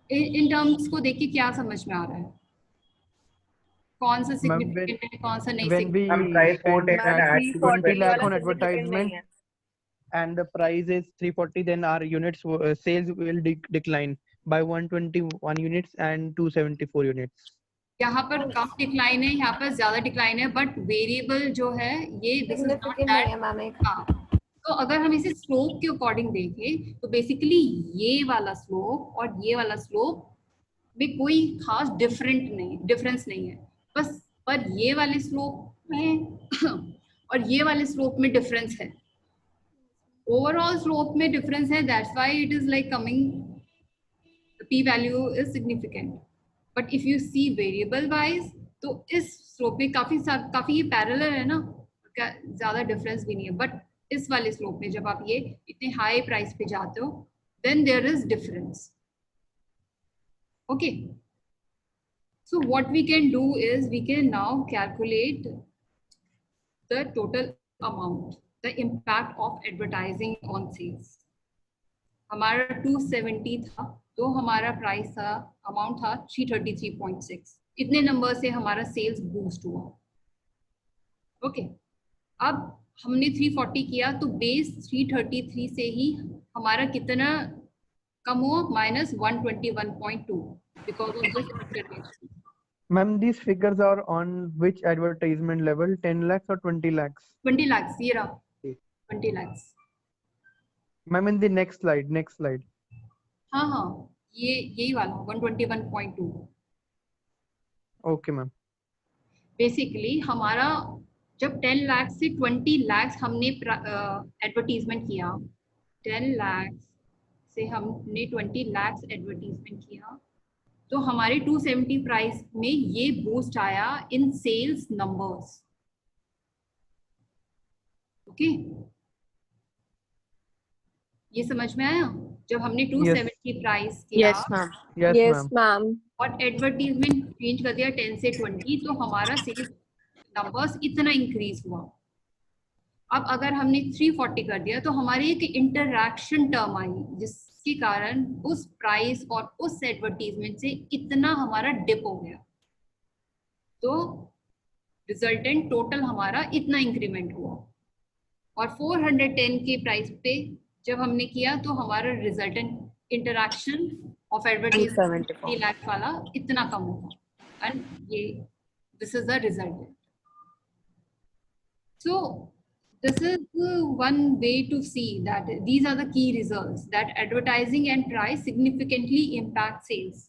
इन टर्म्स को देख के क्या समझ में आ रहा है, कौन सा सिग्निफिकेंट है, कौन सा नहीं significant. 20 lakh on advertisement and the price is 340, then our units sales will decline by 121 units and 274 units. यहाँ पर कम डिक्लाइन है, यहाँ पर ज्यादा डिक्लाइन है, बट वेरिएबल जो है ये तो अगर हम इसे स्लोप के अकॉर्डिंग देखें तो बेसिकली ये वाला स्लोप और ये वाला स्लोप में कोई खास डिफरेंस नहीं है, बस पर ये वाले स्लोप में और ये वाले स्लोप में डिफरेंस है. ओवरऑल स्लोप में डिफरेंस है, that's why it is like coming, the p value is significant. But if you see variable wise तो इस स्लोप में काफी ये पैरेलल है ना, ज्यादा डिफरेंस भी नहीं है. बट इस वाले स्लोप में जब आप ये इतने हाई प्राइस पे जाते हो then there is difference. Okay, so what we can do is we can now calculate the total amount, the impact of advertising on sales. हमारा 270 था तो हमारा प्राइस था, अमाउंट था 333.6. इतने नंबर से हमारा सेल्स बूस्ट हुआ. ओके, अब हमने 340 किया तो बेस 333 से ही हमारा कितना कम हुआ, -121.2 because of this. Ma'am, these figures are on which advertisement level, 10 lakhs or 20 lakhs? 20 lakhs, ये रहा 20 lakhs. Ma'am, in the next slide. हाँ, ये यही वाला 121.2. Okay, ma'am. बेसिकली हमारा जब 10 लाख से 20 लाख हमने एडवर्टीजमेंट किया, 10 लाख से हमने 20 लाख एडवर्टीजमेंट किया तो हमारे 270 प्राइस में ये बूस्ट आया इन सेल्स नंबर्स. ओके, ये समझ में आया? जब हमने 270 प्राइस किया यस मैम और एडवर्टीजमेंट चेंज कर दिया 10 से 20 तो हमारा सेल्स नंबर्स इतना इंक्रीज हुआ. अब अगर हमने 340 कर दिया तो हमारी एक इंटरैक्शन टर्म आई जिसके कारण उस प्राइस और उस एडवर्टीजमेंट से इतना हमारा डिप हो गया. तो रिजल्टेंट टोटल हमारा इतना इंक्रीमेंट हुआ. और 410 के प्राइस पे जब हमने किया तो हमारा resultant interaction of advertisement 3 lakh वाला इतना कम हुआ. एंड ये this is the result. So this is one way to see that these are the key results, that advertising and price significantly impact sales.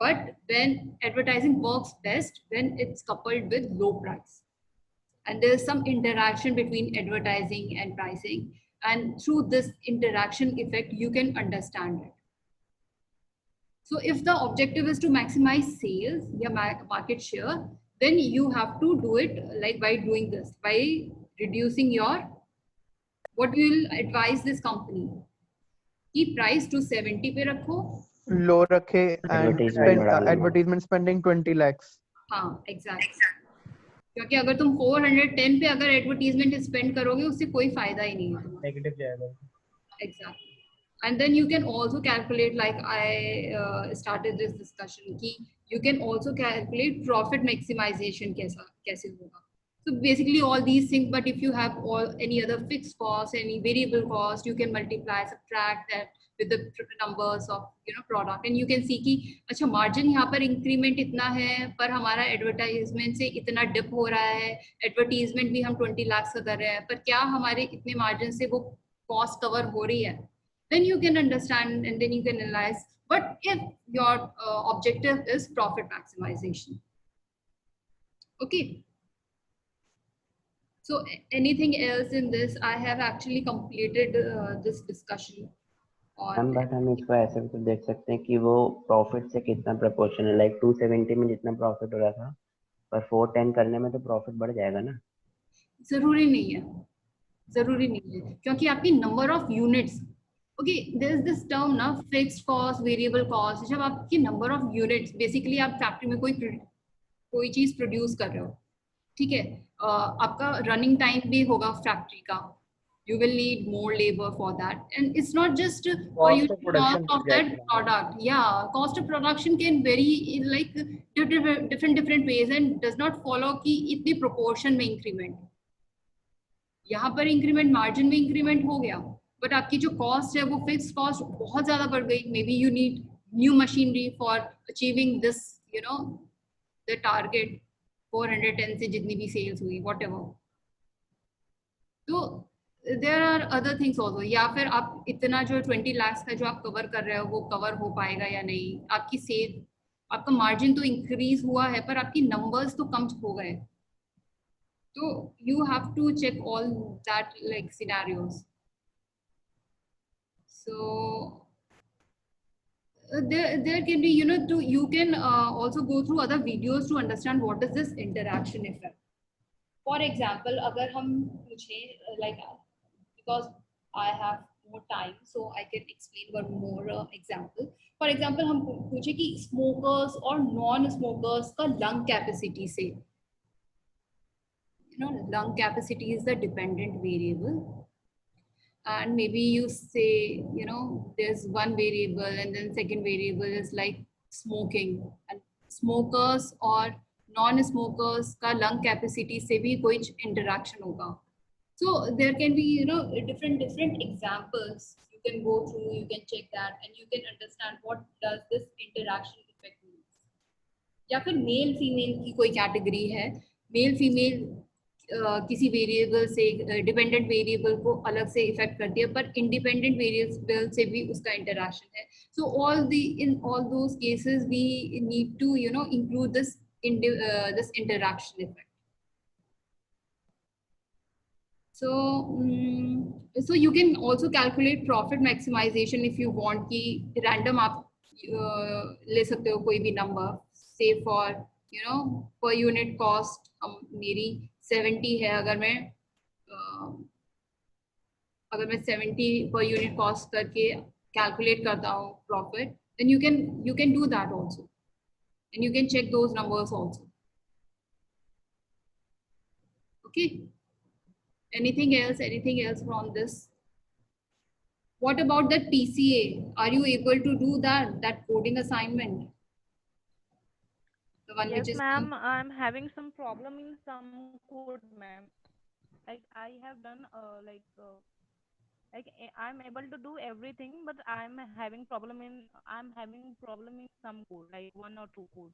But when advertising works best when it's coupled with low price. And there is some interaction between advertising and pricing. And through this interaction effect, you can understand it. So if the objective is to maximize sales, your market share, then you have to do it like by doing this, by reducing your, what you will advise this company, keep price to 70 पे रखो, low रखे and advertisement spending 20 lakhs. हाँ exactly. क्योंकि अगर तुम 410 पे अगर advertisement spend करोगे उससे कोई फायदा ही नहीं है, नेगेटिव जाएगा. exactly. And then you can also calculate, like I started this discussion, ki you can also calculate profit maximization kaise hoga. So basically all these things, but if you have all any other fixed cost, any variable cost, you can multiply, subtract that with the numbers of product, and you can see कि अच्छा margin यहाँ पर increment इतना है, पर हमारा advertisement से इतना dip हो रहा है, advertisement भी हम 20 lakhs का कर रहे हैं, पर क्या हमारे इतने margin से वो cost cover हो रही है? Then you can understand and then you can analyze. But if your objective is profit maximization, okay. So anything else in this? I have actually completed this discussion. Ma'am but हम इसको ऐसे भी तो देख सकते हैं कि वो प्रॉफिट से कितना प्रोपोर्शन है, लाइक 270 में जितना प्रॉफिट हो रहा था पर 410 करने में तो प्रॉफिट बढ़ जाएगा ना? जरूरी नहीं है, जरूरी नहीं है, क्योंकि आपकी number of units, okay, there is this term ना, फिक्स्ड कॉस्ट, वेरिएबल कॉस्ट. जब आपकी नंबर ऑफ यूनिट्स, बेसिकली आप फैक्ट्री में कोई चीज प्रोड्यूस कर रहे हो, ठीक है, आपका रनिंग टाइम भी होगा फैक्ट्री का. You will need more labor for that, and it's not just for you cost of that product. Yeah, cost of production can vary in like different ways and does not follow कि इतनी proportion में increment. यहाँ पर increment margin में increment हो गया, but आपकी जो cost है वो fixed cost बहुत ज़्यादा बढ़ गई. Maybe you need new machinery for achieving this, the target 410 से जितनी भी sales हुई, whatever. तो there are other things also. या फिर आप इतना जो 20 lakhs का जो आप कवर कर रहे हो वो कवर हो पाएगा या नहीं. आपकी सेल, आपका मार्जिन तो इंक्रीज हुआ है पर आपकी नंबर्स तो कम हो गए. तो you have to check all that like scenarios. So there can be, you can also go through other videos to understand what is this interaction effect. For example, अगर हम पूछें like, because I have more time, so I can explain one more example. For example, हम पूछे कि smokers और non-smokers का lung capacity से, lung capacity is the dependent variable, and maybe you say, there's one variable and then second variable is like smoking, and smokers और non-smokers का lung capacity से भी कोई interaction होगा. So there can be, different examples you can go through, you can check that, and you can understand what does this interaction effect mean. या फिर male female की कोई कैटेगरी है, मेल फीमेल किसी वेरिएबल से, dependent variable को अलग से इफेक्ट करती है, पर इंडिपेंडेंट वेरिएबल से भी उसका इंटरेक्शन है. So in all those cases we need to, include this interaction effect. So you can also calculate profit maximization if you want कि random आप ले सकते हो कोई भी number, say for, per unit cost मेरी 70 है, अगर मैं 70 per unit cost करके calculate करता हूँ profit, then you can do that also, and you can check those numbers also. Okay. Anything else from this? What about that PCA? Are you able to do that coding assignment? The one Yes, which is ma'am. I'm having some problem in some code, ma'am. Like I have done I'm able to do everything, but I'm having problem in some code, like 1 or 2 code.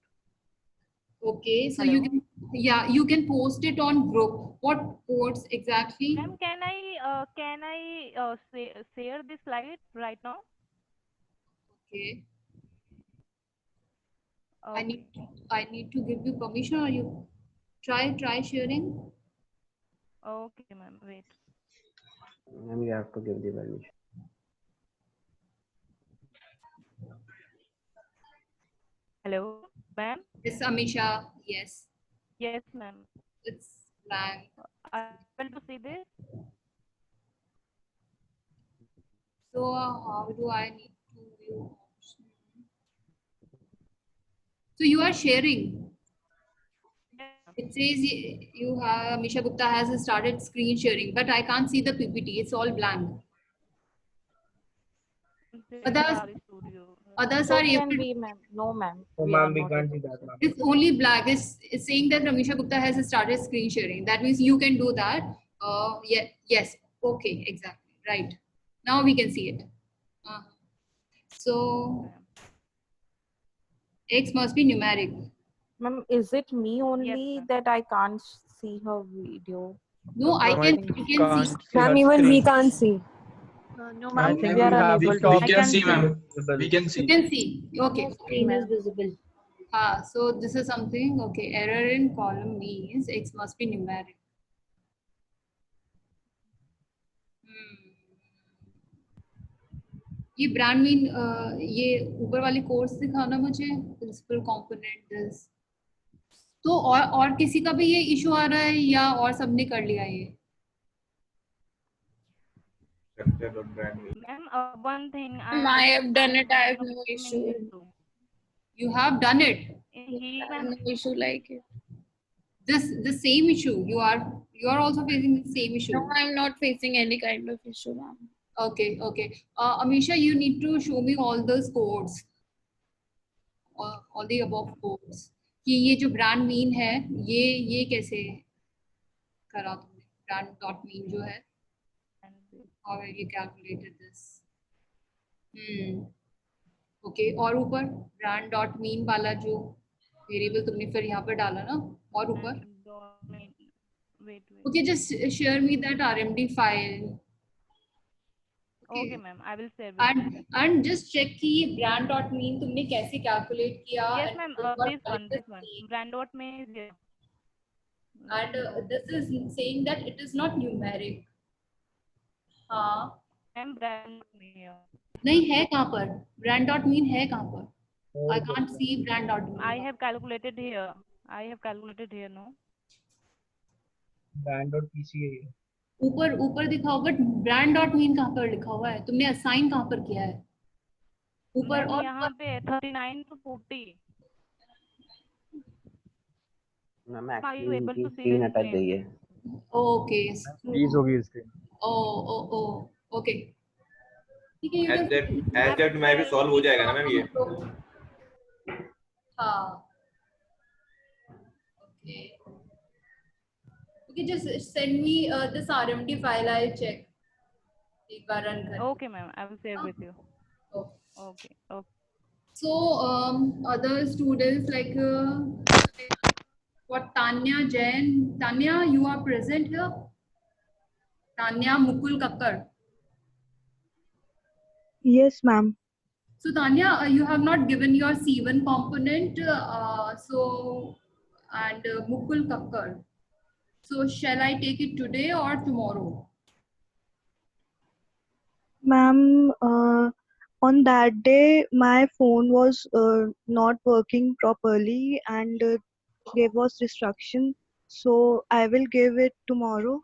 Okay, so you can post it on group. What codes exactly? Ma'am, can I share this slide right now? Okay. I need to give you permission, or you try sharing. Okay, ma'am. Wait. Ma'am, you have to give the permission. Hello, ma'am. Yes, Amisha. Yes. Yes, ma'am. It's blank. I'm able to see this. So how do I need to view? So you are sharing. It says you have Amisha Gupta has started screen sharing, but I can't see the PPT. It's all blank. Others So are able can to. we, ma'am? No, ma'am. Oh, We are ma'am, we not can't able see to that, see. ma'am. It's only black. It's saying that Ramisha Gupta has started screen sharing. That means you can do that. Yeah, yes. Okay, exactly. Right. Now we can see it. So X must be numeric. Ma'am, is it me only that I can't see her video? No, I can see. Ma'am, even we can't see. No, I ma'am, think we are you have unable to. stopped. I can see. We can You can see. Okay. Screen is visible. So this is something. Okay. Error in column means X must be numeric. ये brand mean ये ऊपर वाले course दिखाना मुझे principal component this तो और किसी का भी ये इशू आ रहा है या और सबने कर लिया ये Ma'am, one thing I have done it. I have no issue. You have done it. He, I have no issue like it. The same issue. You are also facing the same issue. No, I'm not facing any kind of issue, ma'am. Okay, okay. Amisha, you need to show me all those codes. All the above codes. कि ये जो brand mean है, ये कैसे करा तुमने? Brand dot mean जो है, how have you calculated this? Okay. और ऊपर brand dot mean वाला जो variable तुमने फिर यहाँ पर डाला ना? और ऊपर? wait. Okay, just share me that RMD file. Okay, ma'am. I will share with you. And just check कि ये brand dot mean तुमने कैसे calculate किया? Yes, ma'am. This one. Brand dot mean is here. And this is saying that it is not numeric. हाँ. Ma'am, brand mean here. नहीं है कहाँ पर? Brand dot mean है कहाँ पर? I can't see brand dot mean. I have calculated here. No. Brand dot PCA. ऊपर दिखाओ बट ब्रांड डॉट मीन कहाँ पर लिखा हुआ है तुमने असाइन कहाँ पर किया है ऊपर और यहाँ पे 39 to 40 मैम एक्चुअली इनकी स्क्रीन अटक गई है ओके प्लीज होगी स्क्रीन ओ ओके ठीक है एज दैट में भी सॉल्व हो जाएगा ना मैम ये हाँ okay Okay, just send me this RMD file. I'll check. एक बार run कर. Okay, ma'am. I will share with you. Okay. So other students like what Tanya Jain. Tanya, you are present here. Tanya Mukul Kakkar. Yes, ma'am. So Tanya, you have not given your C1 component. And Mukul Kakkar. So shall I take it today or tomorrow? Ma'am, on that day, my phone was not working properly and there was distraction. So I will give it tomorrow.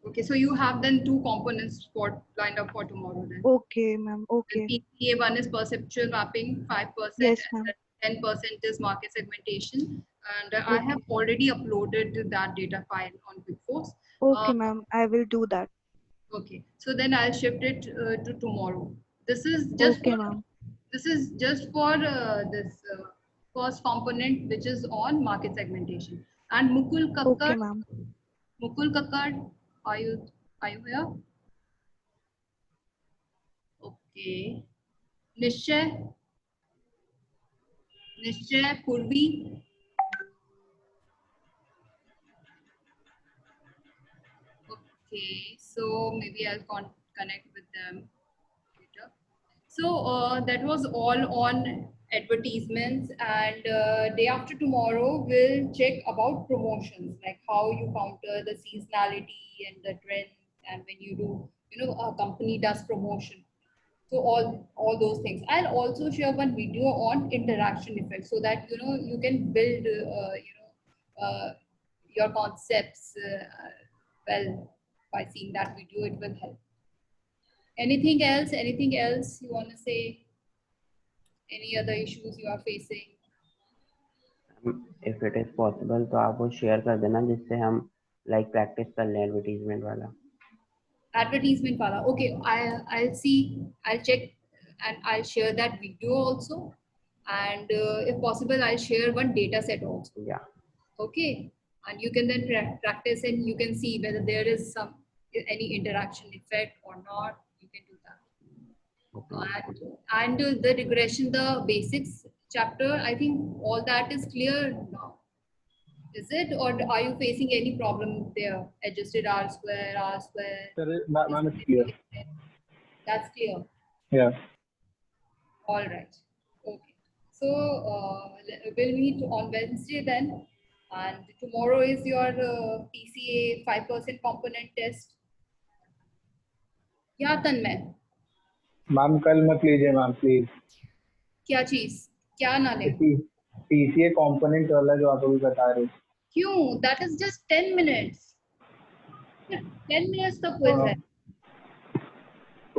Okay, so you have then two components lined up for tomorrow then. Okay, ma'am. Okay. The PCA one is perceptual mapping, 5%, Yes, ma'am. and 10% is market segmentation. And I have already uploaded that data file on QuickForce. Okay, ma'am. I will do that. Okay, so then I'll shift it to tomorrow. This is just okay, for, this is just for this first component, which is on market segmentation. And Mukul Kakkar. Okay, ma'am. Mukul Kakkar, are you here? Okay. Nishchay Purvi. Okay, so maybe I'll connect with them later. So that was all on advertisements, and day after tomorrow we'll check about promotions, like how you counter the seasonality and the trends, and when you do, a company does promotion. So all those things. I'll also share one video on interaction effects so that you can build your concepts well by seeing that video. It will help. Anything else you want to say? Any other issues you are facing? If it is possible तो आप वो share कर देना जिससे हम like practice कर लें advertisement वाला advertisement wala. Okay, I'll see, I'll check, and I'll share that video also. And if possible, I'll share one data set also. Yeah. Okay, and you can then practice, and you can see whether there is any interaction effect or not. You can do that. And the regression, the basics chapter, I think all that is clear now. Is it, or are you facing any problem there? Adjusted R square. Ma'am, it's clear. That's clear. Yeah. All right. Okay. So we'll meet on Wednesday then. And tomorrow is your PCA 5% component test. क्या तन्मय? Ma'am कल मत लीजिए ma'am please. क्या चीज? क्या ना ले? PCA component वाला जो आप अभी बता रहे हो। क्यों? That is just 10 minutes. 10 minutes का क्विज है।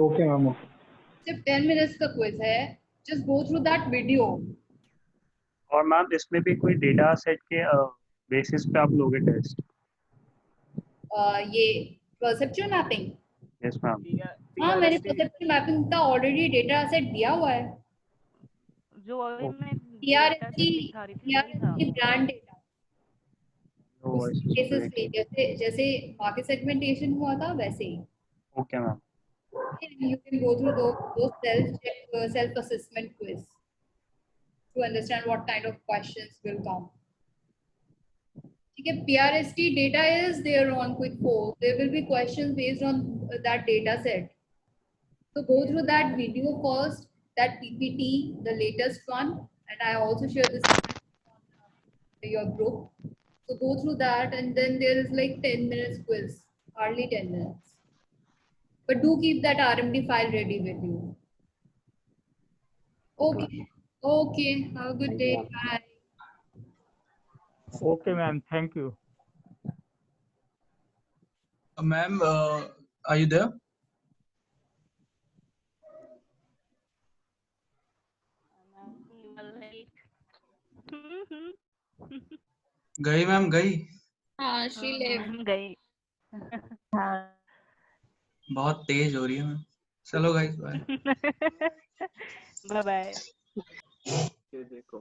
Okay ma'am. सिर्फ 10 minutes का क्विज है। Just go through that video. और मैम इसमें भी कोई डेटा सेट के बेसिस पे आप लोगे टेस्ट? ये परसेप्चुअल मैपिंग। Yes ma'am. हाँ, मैंने परसेप्चुअल मैपिंग का ऑलरेडी डेटा सेट दिया हुआ है। जो TRST ब्रांड डेटा। जैसे मार्केट सेगमेंटेशन हुआ था वैसे ही। Okay ma'am. You can go through those self-assessment quiz to understand what kind of questions will come. Okay, PRST data is there on Quick 4. There will be questions based on that data set. So go through that video first, that PPT, the latest one, and I also share this on your group. So go through that, and then there is like 10 minutes quiz, hardly 10 minutes. But do keep that RMD file ready with you. Okay. Okay. Have a good day. Bye. Okay, ma'am. Thank you. Ma'am, are you there? गई ma'am गई। हाँ श्री गई। हाँ बहुत तेज हो रही है ma'am. चलो गाइस बाय। Bye bye. देखो